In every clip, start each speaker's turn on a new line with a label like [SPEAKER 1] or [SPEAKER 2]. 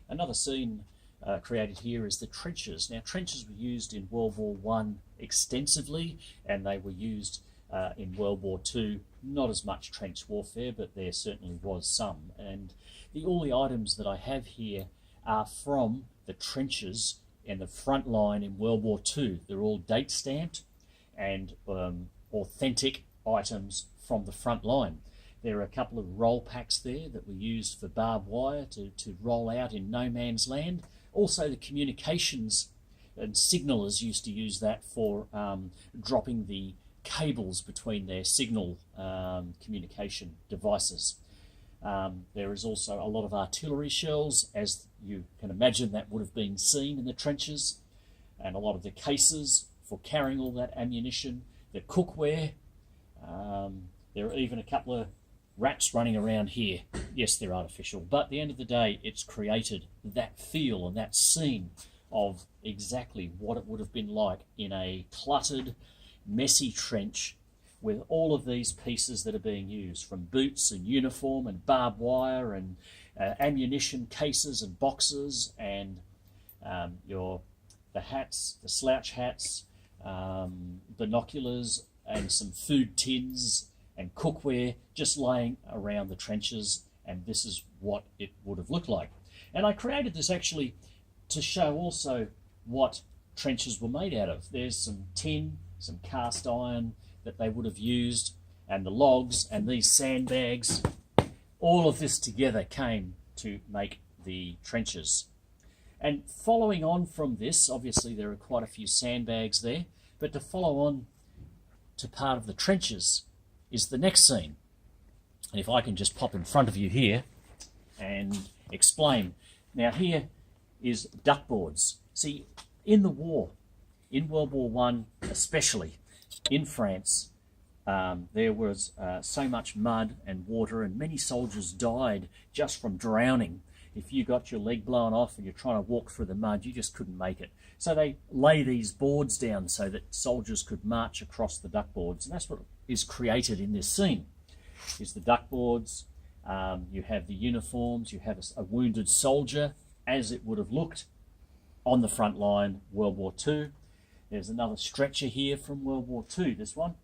[SPEAKER 1] Another scene created here is the trenches. Now, trenches were used in World War One extensively, and they were used in World War Two. Not as much trench warfare, but there certainly was some. And all the items that I have here are from the trenches and the front line in World War Two. They're all date stamped and authentic items from the front line. There are a couple of roll packs there that were used for barbed wire to roll out in no man's land. Also, the communications and signallers used to use that for dropping the cables between their signal communication devices. There is also a lot of artillery shells, as you can imagine that would have been seen in the trenches, and a lot of the cases for carrying all that ammunition, the cookware. There are even a couple of rats running around here. Yes, they're artificial, but at the end of the day, it's created that feel and that scene of exactly what it would have been like in a cluttered, messy trench with all of these pieces that are being used, from boots and uniform and barbed wire and ammunition cases and boxes and the hats, the slouch hats, binoculars and some food tins and cookware just laying around the trenches, and this is what it would have looked like. And I created this actually to show also what trenches were made out of. There's some tin, some cast iron that they would have used, and the logs and these sandbags. All of this together came to make the trenches. And following on from this, obviously there are quite a few sandbags there, but to follow on to part of the trenches is the next scene. And if I can just pop in front of you here and explain. Now here is duckboards. See, in the war, in World War One especially, in France, there was so much mud and water, and many soldiers died just from drowning. If you got your leg blown off and you're trying to walk through the mud, you just couldn't make it. So they lay these boards down so that soldiers could march across the duckboards, and that's what is created in this scene. Is the duckboards, you have the uniforms, you have a wounded soldier, as it would have looked on the front line, World War II. There's another stretcher here from World War II, this one,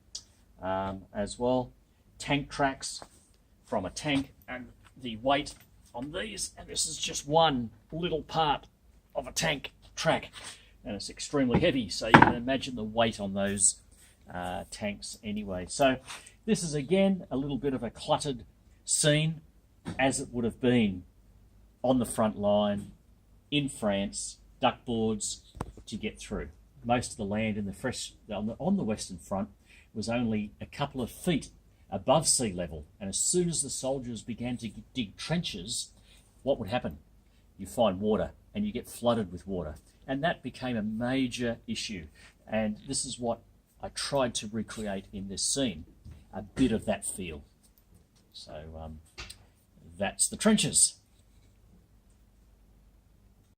[SPEAKER 1] as well. Tank tracks from a tank, and the weight on these, and this is just one little part of a tank track, and it's extremely heavy, so you can imagine the weight on those tanks anyway. So this is again a little bit of a cluttered scene, as it would have been on the front line in France, duckboards to get through. Most of the land in on the Western Front was only a couple of feet above sea level, and as soon as the soldiers began to dig trenches, what would happen? You find water, and you get flooded with water, and that became a major issue. And this is what I tried to recreate in this scene, a bit of that feel. So that's the trenches.